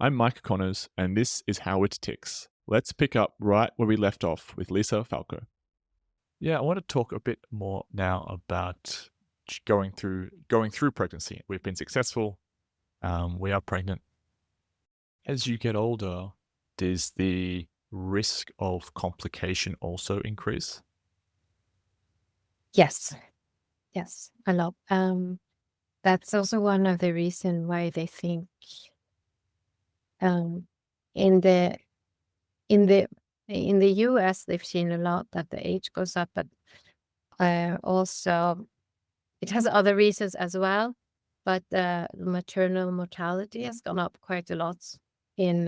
I'm Mike Connors, and this is How It Ticks. Let's pick up right where we left off with Lisa Falco. Yeah, I want to talk a bit more now about going through pregnancy. We've been successful. We are pregnant. As you get older, does the risk of complication also increase? Yes, yes, a lot. That's also one of the reasons why they think um, in the in the in the US they've seen a lot that the age goes up, but also it has other reasons as well. But maternal mortality has gone up quite a lot in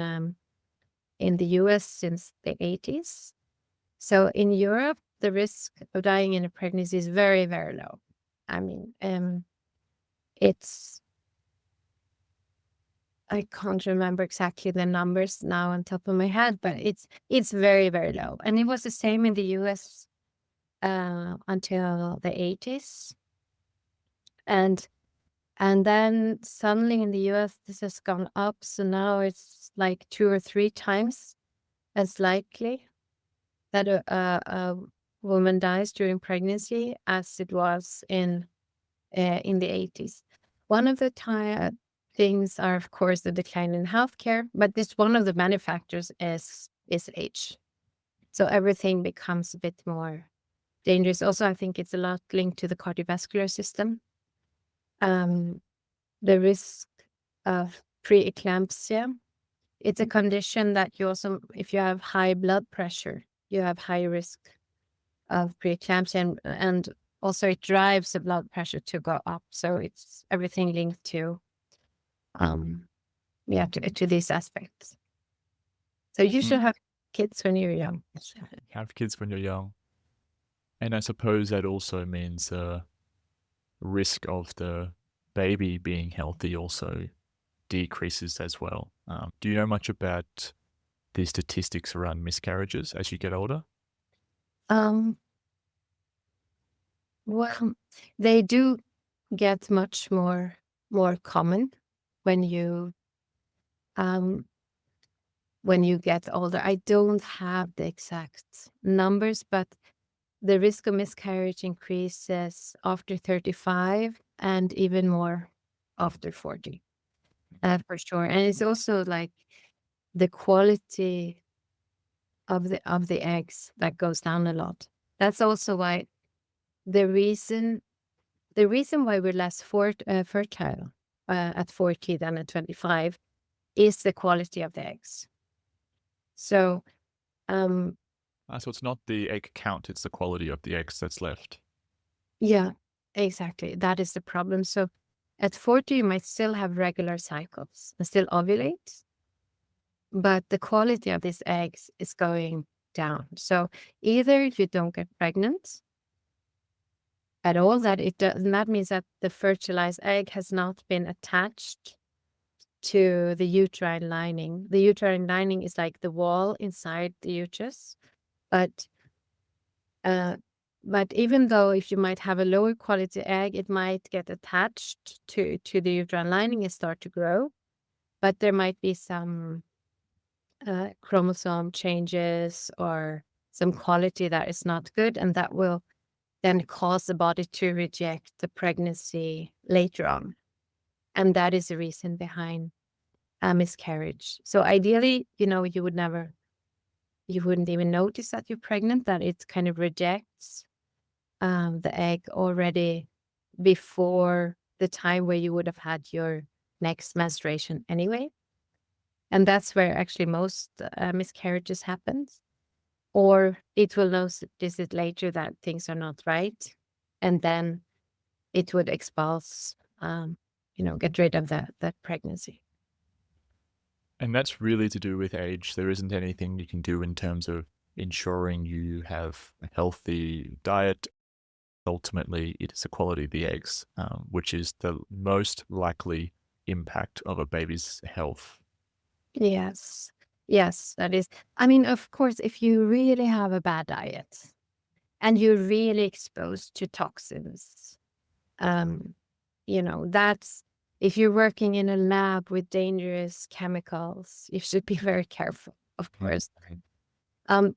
the US since the 80s. So in Europe, the risk of dying in a pregnancy is very, very low. I mean, it's I can't remember exactly the numbers now on top of my head, but it's very, very low. And it was the same in the US until the 80s. And then suddenly in the US this has gone up. So now it's like 2 or 3 times as likely that a woman dies during pregnancy as it was in the 80s. One of the things are, of course, the decline in healthcare, but this one of the many factors is age. So everything becomes a bit more dangerous. Also, I think it's a lot linked to the cardiovascular system. The risk of preeclampsia. It's a condition that you also, if you have high blood pressure, you have high risk of preeclampsia, and also it drives the blood pressure to go up. So it's everything linked to to these aspects. So you should have kids when you're young. Have kids when you're young. And I suppose that also means risk of the baby being healthy also decreases as well. Do you know much about the statistics around miscarriages as you get older? Well, they do get much more common when you get older. I don't have the exact numbers, but the risk of miscarriage increases after 35 and even more after 40, for sure. And it's also like the quality of the eggs that goes down a lot. That's also why the reason why we're less fertile at 40 than at 25 is the quality of the eggs. So, So it's not the egg count, it's the quality of the eggs that's left. yeah, exactly. That is the problem. So at 40, you might still have regular cycles and still ovulate, but the quality of these eggs is going down. So either you don't get pregnant at all, that means that the fertilized egg has not been attached to the uterine lining. The uterine lining is like the wall inside the uterus, but even though if you might have a lower quality egg, it might get attached to the uterine lining and start to grow, but there might be some chromosome changes or some quality that is not good, and that will then cause the body to reject the pregnancy later on. And that is the reason behind a miscarriage. So ideally, you wouldn't even notice that you're pregnant, that it kind of rejects the egg already before the time where you would have had your next menstruation anyway. And that's where actually most miscarriages happens. Or it will notice it later that things are not right, and then it would expulse, get rid of that pregnancy. And that's really to do with age. There isn't anything you can do in terms of ensuring you have a healthy diet. Ultimately, it is the quality of the eggs, which is the most likely impact of a baby's health. Yes. Yes, that is. I mean, of course, if you really have a bad diet and you're really exposed to toxins, that's if you're working in a lab with dangerous chemicals, you should be very careful, of course. Um,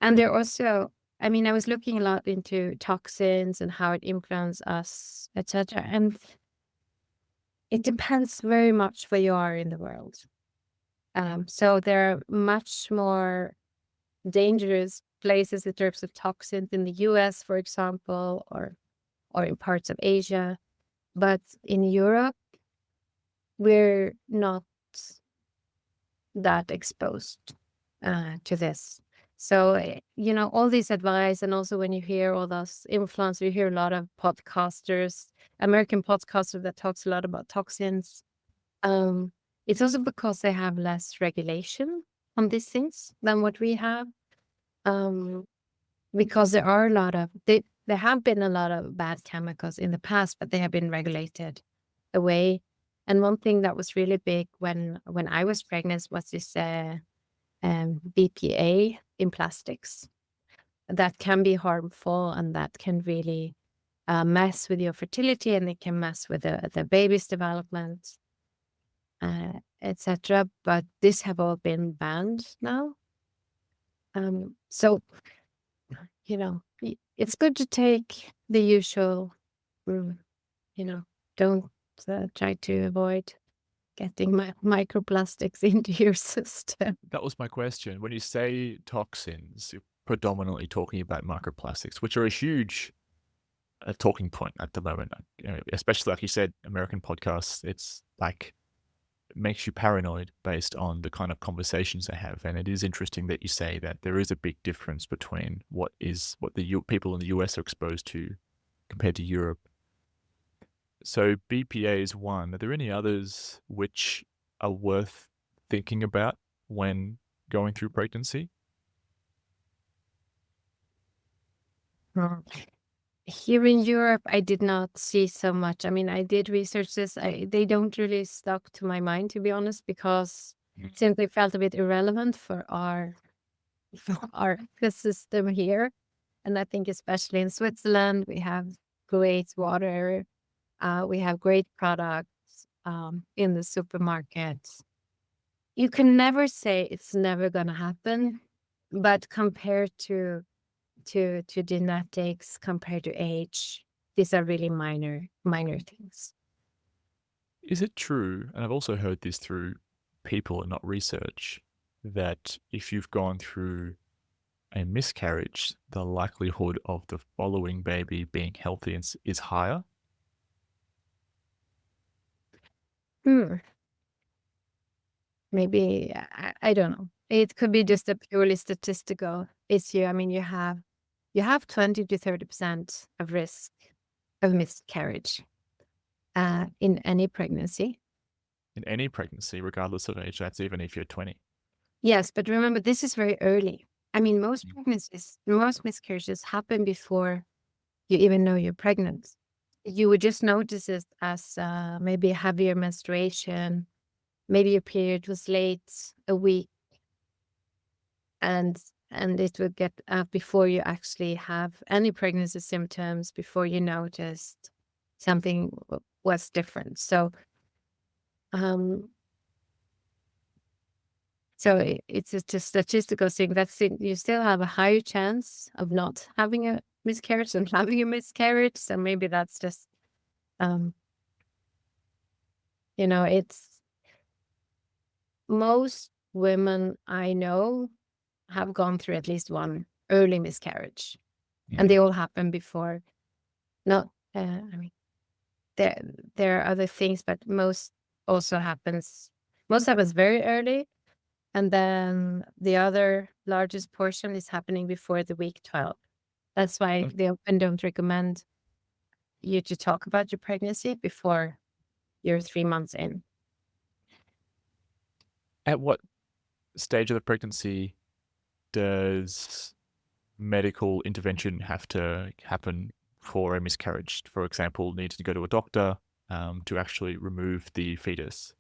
and there also, I mean, I was looking a lot into toxins and how it influences us, etc. And it depends very much where you are in the world. So there are much more dangerous places in terms of toxins in the US, for example, or in parts of Asia. But in Europe, we're not that exposed to this. So, all this advice, and also when you hear all those influencers, you hear a lot of podcasters, American podcasters that talks a lot about toxins. It's also because they have less regulation on these things than what we have. Because there are there have been a lot of bad chemicals in the past, but they have been regulated away. And one thing that was really big when I was pregnant was this BPA in plastics that can be harmful and that can really mess with your fertility, and it can mess with the baby's development, etc. But these have all been banned now. So, it's good to take the usual, don't try to avoid getting microplastics into your system. That was my question. When you say toxins, you're predominantly talking about microplastics, which are a huge talking point at the moment. Especially like you said, American podcasts, it's like it makes you paranoid based on the kind of conversations they have. And it is interesting that you say that there is a big difference between what the people in the US are exposed to compared to Europe. So BPA is one. Are there any others which are worth thinking about when going through pregnancy? Here in Europe, I did not see so much. I mean, I did research this. They don't really stuck to my mind, to be honest, because since they felt a bit irrelevant for our system here. And I think especially in Switzerland, we have great water. We have great products in the supermarkets. You can never say it's never going to happen, but compared to genetics, compared to age, these are really minor things. Is it true, and I've also heard this through people and not research, that if you've gone through a miscarriage, the likelihood of the following baby being healthy is higher? Maybe, I don't know. It could be just a purely statistical issue. I mean, you have 20 to 30% of risk of miscarriage in any pregnancy. In any pregnancy, regardless of age, that's even if you're 20. Yes, but remember, this is very early. I mean, most miscarriages happen before you even know you're pregnant. You would just notice it as maybe a heavier menstruation, maybe your period was late a week, and it would get before you actually have any pregnancy symptoms, before you noticed something was different. So it's just a statistical thing. You still have a higher chance of not having a miscarriage than having a miscarriage. So maybe that's just, it's most women I know have gone through at least one early miscarriage, and they all happen before. Not, I mean, there are other things, but most happens very early. And then the other largest portion is happening before the week 12. That's why they often don't recommend you to talk about your pregnancy before you're 3 months in. At what stage of the pregnancy does medical intervention have to happen for a miscarriage? For example, need to go to a doctor to actually remove the fetus?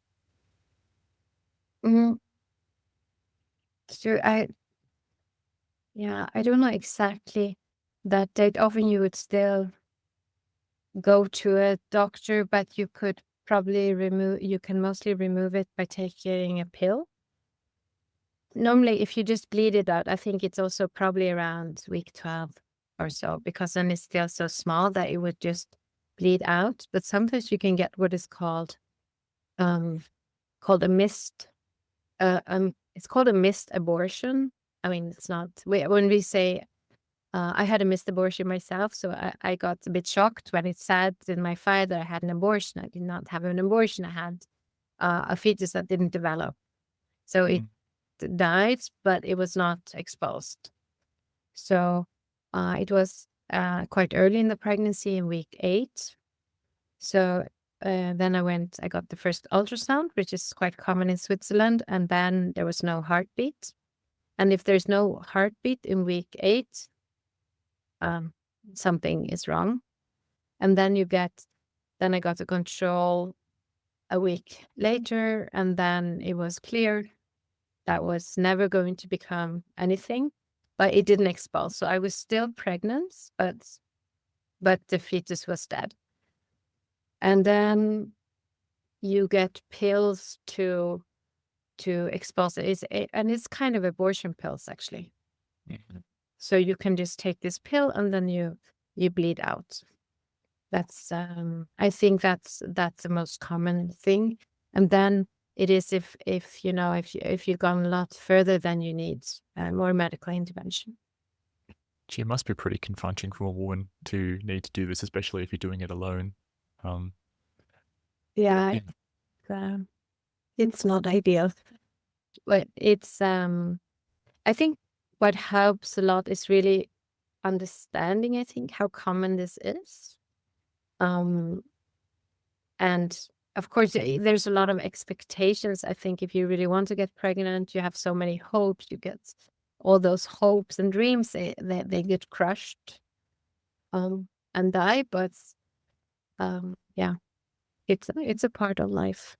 So I don't know exactly that date. Often you would still go to a doctor, but you could you can mostly remove it by taking a pill. Normally, if you just bleed it out, I think it's also probably around week 12 or so, because then it's still so small that it would just bleed out. But sometimes you can get what is called a missed. It's called a missed abortion. I mean, it's not. When we say, I had a missed abortion myself, so I got a bit shocked when it said in my file that I had an abortion. I did not have an abortion. I had a fetus that didn't develop. So it died, but it was not exposed. So it was quite early in the pregnancy, in week 8. So then I got the first ultrasound, which is quite common in Switzerland, and then there was no heartbeat. And if there's no heartbeat in week 8, something is wrong. And then I got the control a week later, and then it was clear that was never going to become anything, but it didn't expose. So I was still pregnant, but the fetus was dead. And then you get pills to expose it. And it's kind of abortion pills, actually. Mhm. So you can just take this pill and then you bleed out. That's I think that's the most common thing. And then it is if you've gone a lot further, then you need more medical intervention. Gee, it must be pretty confronting for a woman to need to do this, especially if you're doing it alone. Yeah, Yeah. it's not ideal, but it's I think what helps a lot is really understanding, I think, how common this is. And of course, there's a lot of expectations. I think if you really want to get pregnant, you have so many hopes. You get all those hopes and dreams, they get crushed and die. But yeah, it's a part of life.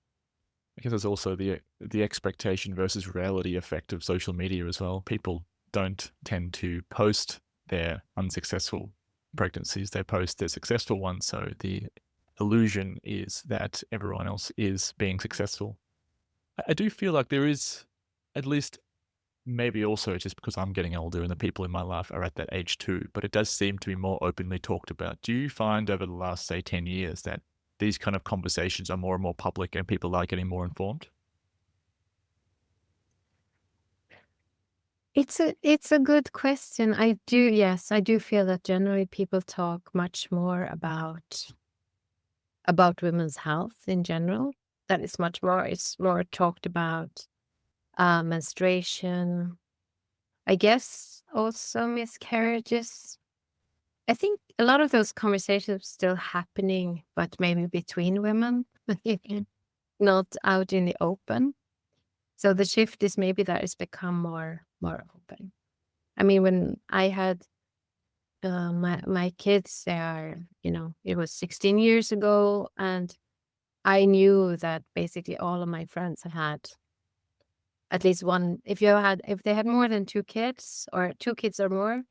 I guess there's also the expectation versus reality effect of social media as well. People don't tend to post their unsuccessful pregnancies. They post their successful ones. So the illusion is that everyone else is being successful. I do feel like there is, at least maybe also just because I'm getting older and the people in my life are at that age too, but it does seem to be more openly talked about. Do you find over the last, say, 10 years that these kind of conversations are more and more public and people are getting more informed? It's a good question. I do feel that generally people talk much more about women's health in general. That is it's more talked about menstruation. I guess also miscarriages. I think a lot of those conversations are still happening, but maybe between women, not out in the open. So the shift is maybe that it's become more open. I mean, when I had my kids, they are, it was 16 years ago, and I knew that basically all of my friends had at least one. If they had more than 2 kids or 2 kids or more,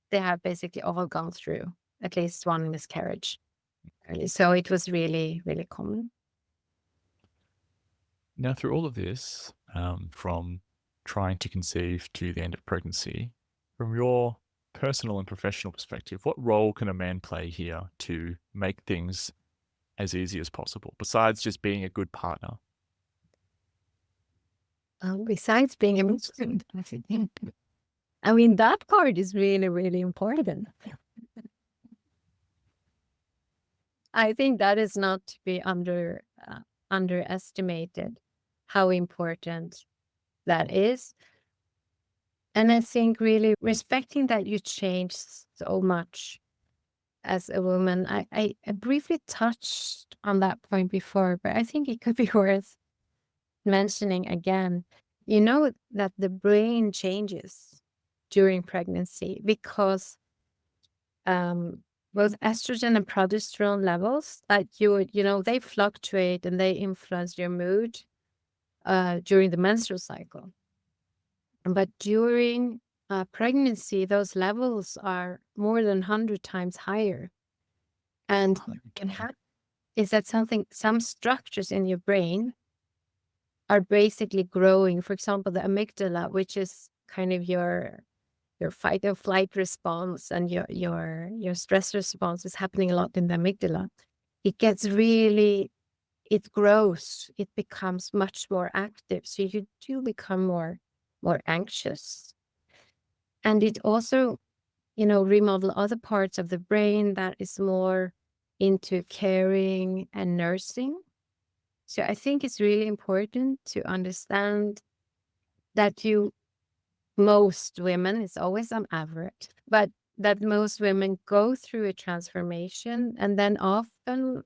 they have basically all gone through at least one miscarriage. So it was really, really common. Now, through all of this, from trying to conceive to the end of pregnancy, from your personal and professional perspective, what role can a man play here to make things as easy as possible, besides just being a good partner? Besides being a Muslim, I mean, that part is really, really important. I think that is not to be underestimated, how important that is. And I think really respecting that you change so much as a woman. I briefly touched on that point before, but I think it could be worth mentioning again. You know that the brain changes during pregnancy because both estrogen and progesterone levels that they fluctuate and they influence your mood during the menstrual cycle. But during pregnancy, those levels are more than 100 times higher. And is that some structures in your brain are basically growing. For example, the amygdala, which is kind of your fight or flight response, and your stress response is happening a lot in the amygdala. It grows, it becomes much more active. So you do become more anxious. And it also, remodel other parts of the brain that is more into caring and nursing. So I think it's really important to understand that most women, it's always on average, but that most women go through a transformation, and then often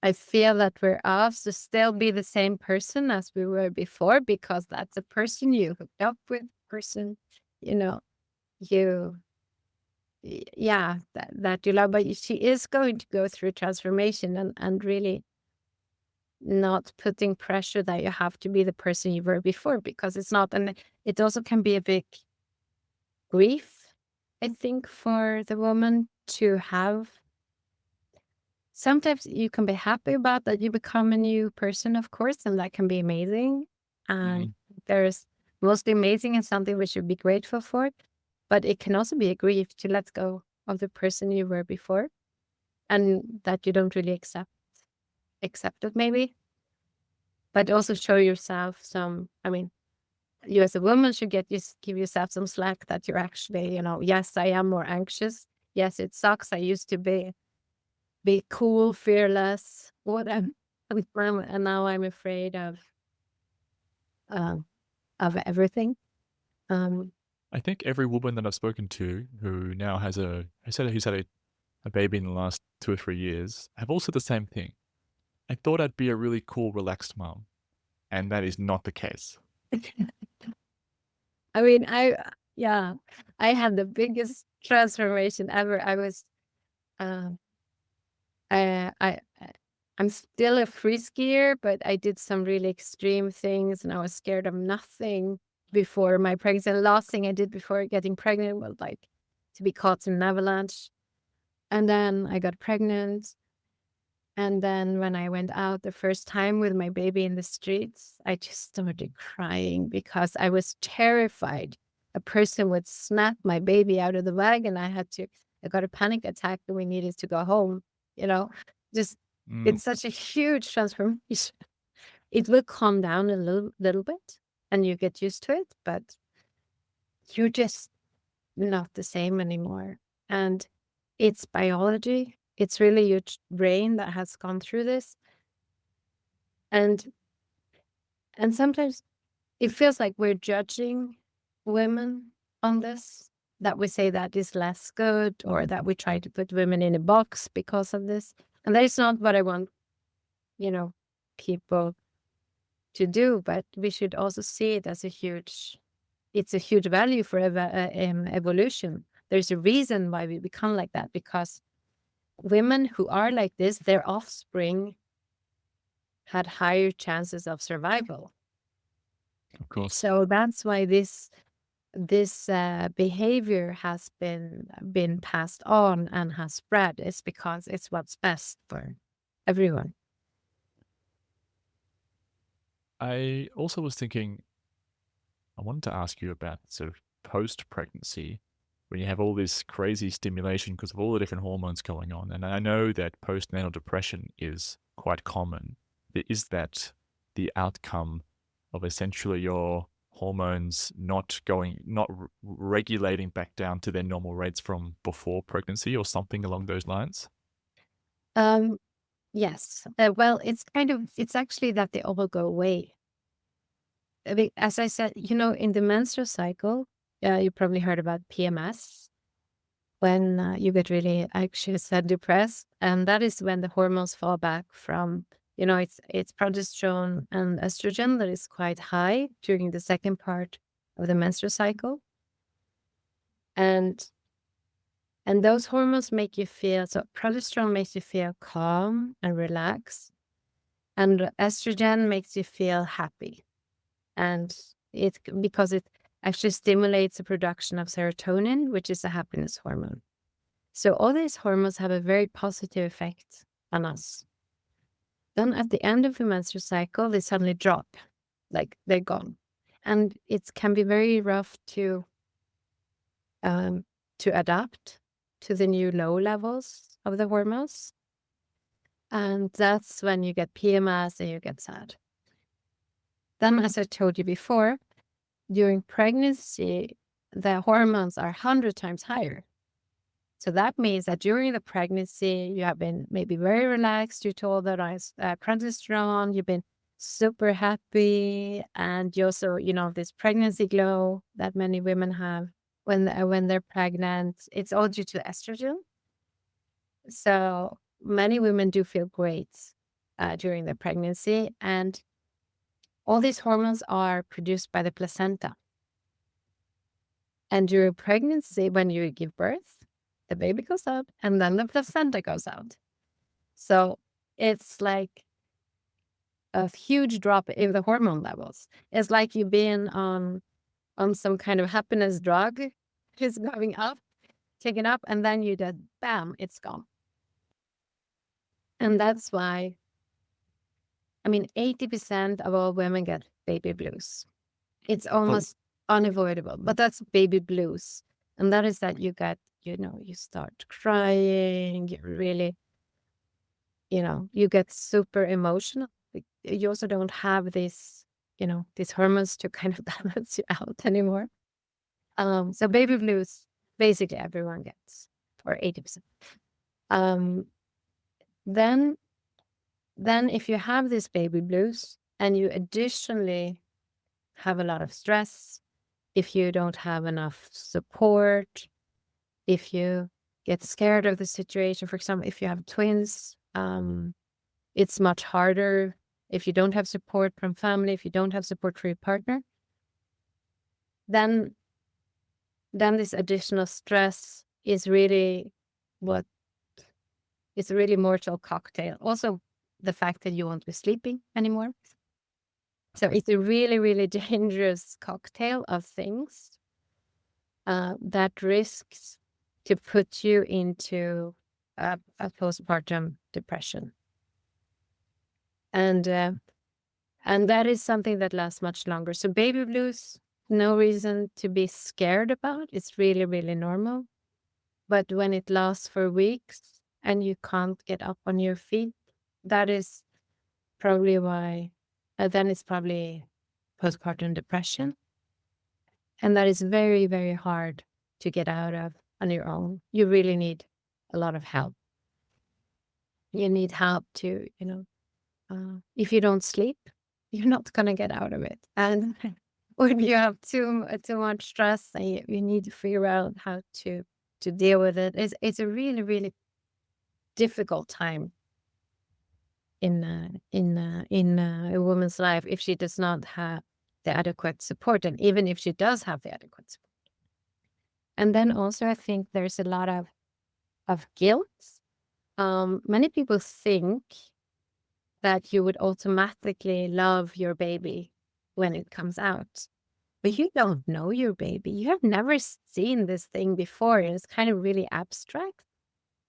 I feel that we're asked to still be the same person as we were before, because that's a person you hooked up with, person, you, yeah, that you love. But she is going to go through transformation, and really not putting pressure that you have to be the person you were before, because it's not. And it also can be a big grief, I think, for the woman to have. Sometimes you can be happy about that you become a new person, of course, and that can be amazing. And there's mostly amazing and something we should be grateful for. But it can also be a grief to let go of the person you were before, and that you don't really accept it, maybe. But also show yourself some, you as a woman should give yourself some slack that you're actually, yes, I am more anxious. Yes, it sucks. I used to be cool, fearless, whatever. And now I'm afraid of everything. I think every woman that I've spoken to who now who's had a baby in the last 2 or 3 years have all said the same thing. I thought I'd be a really cool, relaxed mom, and that is not the case. I had the biggest transformation ever. I was, I'm still a free skier, but I did some really extreme things, and I was scared of nothing before my pregnancy. The last thing I did before getting pregnant was to be caught in an avalanche. And then I got pregnant. And then when I went out the first time with my baby in the streets, I just started crying because I was terrified a person would snap my baby out of the wagon. I got a panic attack and we needed to go home, just, it's such a huge transformation. It will calm down a little bit and you get used to it, but you're just not the same anymore. And it's biology. It's really your brain that has gone through this. And sometimes it feels like we're judging women on this, that we say that is less good, or that we try to put women in a box because of this. And that is not what I want, people to do, but we should also see it as it's a huge value for evolution. There's a reason why we become like that, because women who are like this, their offspring had higher chances of survival. Of course. So that's why this behavior has been passed on and has spread. It's because it's what's best for everyone. I also was thinking, I wanted to ask you about sort of post-pregnancy, when you have all this crazy stimulation because of all the different hormones going on. And I know that postnatal depression is quite common. Is that the outcome of essentially your hormones not regulating back down to their normal rates from before pregnancy, or something along those lines? Yes. Well, it's actually that they all go away. As I said, in the menstrual cycle, you probably heard about PMS, when you get really anxious and depressed. And that is when the hormones fall back from, it's progesterone and estrogen that is quite high during the second part of the menstrual cycle. And those hormones make you feel, so progesterone makes you feel calm and relaxed, and estrogen makes you feel happy. And because it actually stimulates the production of serotonin, which is a happiness hormone. So all these hormones have a very positive effect on us. Then at the end of the menstrual cycle, they suddenly drop, like they're gone. And it can be very rough to adapt to the new low levels of the hormones. And that's when you get PMS and you get sad. Then, as I told you before, during pregnancy, the hormones are 100 times higher. So that means that during the pregnancy, you have been maybe very relaxed. You told that progesterone, you've been super happy. And you also, this pregnancy glow that many women have when they're pregnant, it's all due to estrogen. So many women do feel great during the pregnancy. And all these hormones are produced by the placenta. And during pregnancy, when you give birth, the baby goes out and then the placenta goes out. So it's like a huge drop in the hormone levels. It's like you've been on some kind of happiness drug. It's going up, taken up, and then you did, bam, it's gone. And that's why, 80% of all women get baby blues. It's almost unavoidable, but that's baby blues. And that is that you get, you start crying, you really, you get super emotional. You also don't have these hormones to kind of balance you out anymore. So baby blues, basically everyone gets, or 80%. Then if you have this baby blues and you additionally have a lot of stress, if you don't have enough support, if you get scared of the situation, for example, if you have twins, it's much harder. If you don't have support from family, if you don't have support from your partner, then this additional stress is really it's a really mortal cocktail. Also, the fact that you won't be sleeping anymore. So it's a really, really dangerous cocktail of things that risks to put you into a postpartum depression. And that is something that lasts much longer. So baby blues, no reason to be scared about. It's really, really normal. But when it lasts for weeks and you can't get up on your feet, that is probably why, then it's probably postpartum depression. And that is very, very hard to get out of on your own. You really need a lot of help. You need help to, if you don't sleep, you're not going to get out of it. And when you have too much stress and you need to figure out how to deal with it, it's a really, really difficult time in a woman's life if she does not have the adequate support, and even if she does have the adequate support. And then also, I think there's a lot of guilt. Many people think that you would automatically love your baby when it comes out, but you don't know your baby. You have never seen this thing before. It's kind of really abstract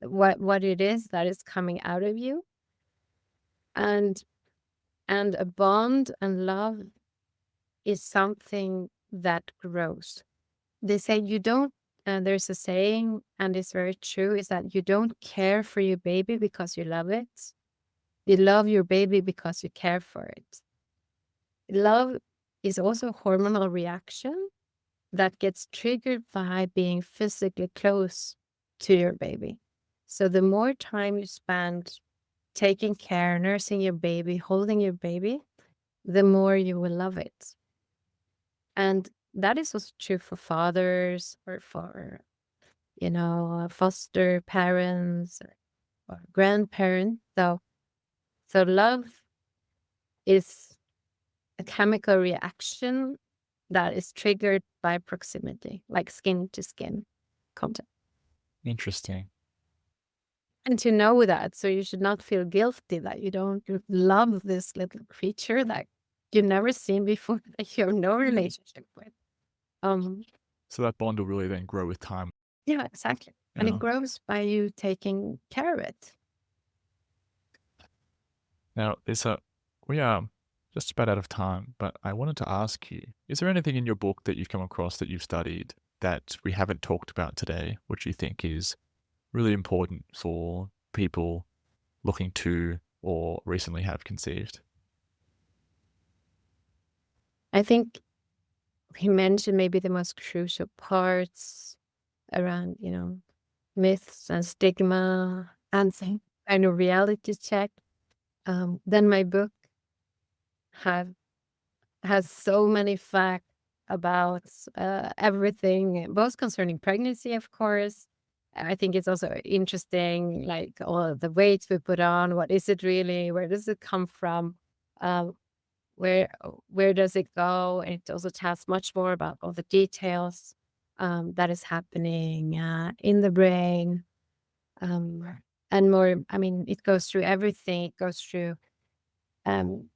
what it is that is coming out of you. And a bond and love is something that grows. They say you don't, there's a saying, and it's very true, is that you don't care for your baby because you love it. You love your baby because you care for it. Love is also a hormonal reaction that gets triggered by being physically close to your baby. So the more time you spend taking care, nursing your baby, holding your baby, the more you will love it. And that is also true for fathers or for, foster parents or grandparents. So love is a chemical reaction that is triggered by proximity, like skin to skin contact. Interesting. And to know that, so you should not feel guilty that you don't love this little creature that you've never seen before, that you have no relationship with. So that bond will really then grow with time. Yeah, exactly. And Yeah. it grows by you taking care of it. Now, Lisa, we are just about out of time, but I wanted to ask you, is there anything in your book that you've come across that you've studied that we haven't talked about today, which you think is really important for people looking to or recently have conceived? I think he mentioned maybe the most crucial parts around, myths and stigma and some kind of reality check. Then my book have has so many facts about everything, both concerning pregnancy, of course. I think it's also interesting, like all the weight we put on. What is it really? Where does it come from? Um, where where does it go? And it also tells much more about all the details that is happening in the brain, um, and more. I mean, it goes through everything. It goes through um,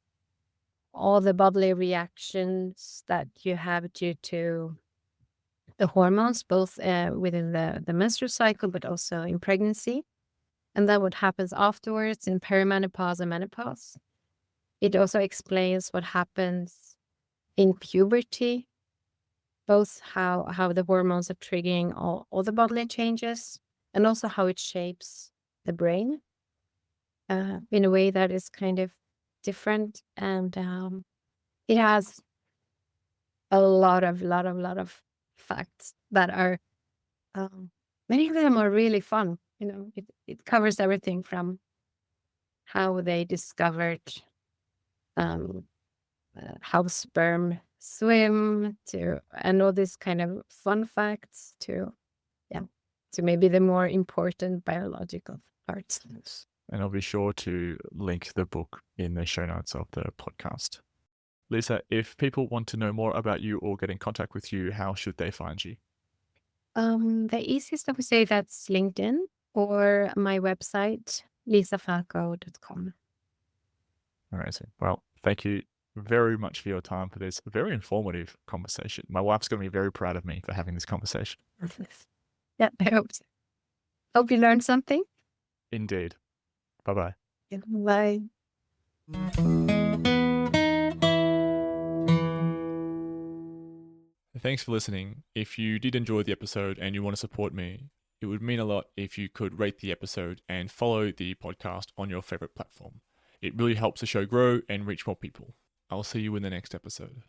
all the bodily reactions that you have due to the hormones, both within the menstrual cycle, but also in pregnancy, and then what happens afterwards in perimenopause and menopause. It also explains what happens in puberty, both how the hormones are triggering all the bodily changes, and also how it shapes the brain in a way that is kind of different. And it has a lot of facts that are many of them are really fun. It covers everything from how they discovered um, how sperm swim to, and all these kind of fun facts to, yeah, to maybe the more important biological parts. Yes. And I'll be sure to link the book in the show notes of the podcast. Lisa, if people want to know more about you or get in contact with you, how should they find you? The easiest, I would say, that's LinkedIn or my website, lisafalco.com. Amazing. Well, thank you very much for your time for this very informative conversation. My wife's going to be very proud of me for having this conversation. Yeah, I hope so. Hope you learned something. Indeed. Bye-bye. Yeah, bye. Thanks for listening. If you did enjoy the episode and you want to support me, it would mean a lot if you could rate the episode and follow the podcast on your favorite platform. It really helps the show grow and reach more people. I'll see you in the next episode.